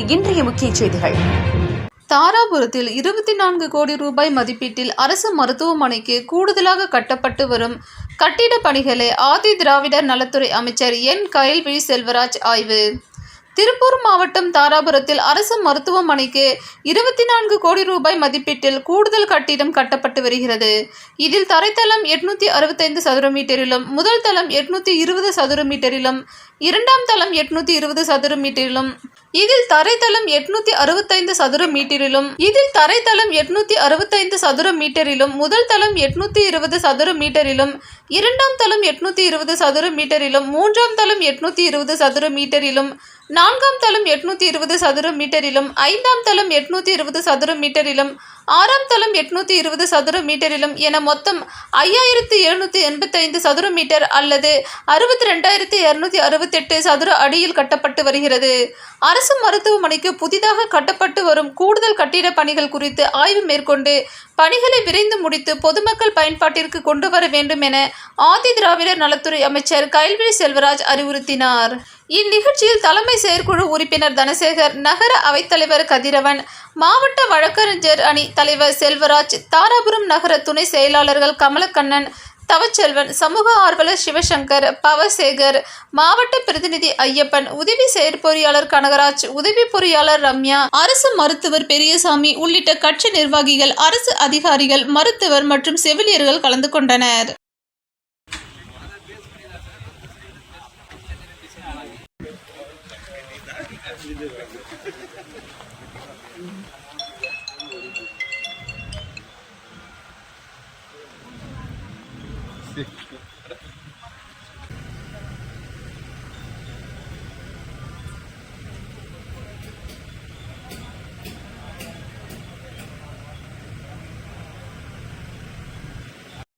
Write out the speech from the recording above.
தமிழரின் இன்றைய முக்கிய செய்திகள். தாராபுரத்தில் 24 கோடி ரூபாய் மதிப்பீட்டில் அரசு மருத்துவமனைக்கு கூடுதலாக கட்டப்பட்டு வரும் கட்டிட பணிகளை ஆதி திராவிடர் நலத்துறை அமைச்சர் என். கயல்விழி செல்வராஜ் ஆய்வு. திருப்பூர் மாவட்டம் தாராபுரத்தில் அரசு மருத்துவமனைக்கு 24 கோடி ரூபாய் மதிப்பீட்டில் கூடுதல் கட்டிடம் கட்டப்பட்டு வருகிறது. இதில் தரைத்தளம் 865 சதுர மீட்டரிலும், முதல் தளம் 820 சதுர மீட்டரிலும், இரண்டாம் தளம் 820 சதுர மீட்டரிலும், இதில் தரைத்தளம் 865 சதுர மீட்டரிலும், முதல் தளம் 820 சதுர மீட்டரிலும், இரண்டாம் தளம் 820 சதுர மீட்டரிலும், மூன்றாம் தளம் 820 சதுர மீட்டரிலும், நான்காம் தளம் 820 சதுர மீட்டரிலும், ஐந்தாம் தளம் 820 சதுர மீட்டரிலும், ஆறாம் தளம் 820 சதுர மீட்டரிலும் என மொத்தம் 5785 சதுர மீட்டர் அல்லது 62,268 சதுர அடியில் கட்டப்பட்டு வருகிறது. அரசு மருத்துவமனைக்கு புதிதாக கட்டப்பட்டு வரும் கூடுதல் கட்டிட பணிகள் குறித்து ஆய்வு மேற்கொண்டு பணிகளை விரைந்து முடித்து பொதுமக்கள் பயன்பாட்டிற்கு கொண்டு வர வேண்டும் என ஆதி திராவிடர் நலத்துறை அமைச்சர் கயல்விழி செல்வராஜ் அறிவுறுத்தினார். இந்நிகழ்ச்சியில் தலைமை செயற்குழு உறுப்பினர் தனசேகர், நகர அவைத்தலைவர் கதிரவன், மாவட்ட வழக்கறிஞர் அணி தலைவர் செல்வராஜ், தாராபுரம் நகர துணை செயலாளர்கள் கமலக்கண்ணன், தவச்செல்வன், சமூக ஆர்வலர் சிவசங்கர், பவசேகர், மாவட்ட பிரதிநிதி ஐயப்பன், உதவி செயற்பொறியாளர் கனகராஜ், உதவி பொறியாளர் ரம்யா, அரசு மருத்துவர் பெரியசாமி உள்ளிட்ட கட்சி நிர்வாகிகள், அரசு அதிகாரிகள், மருத்துவர் மற்றும் செவிலியர்கள் கலந்து கொண்டனர். Sí.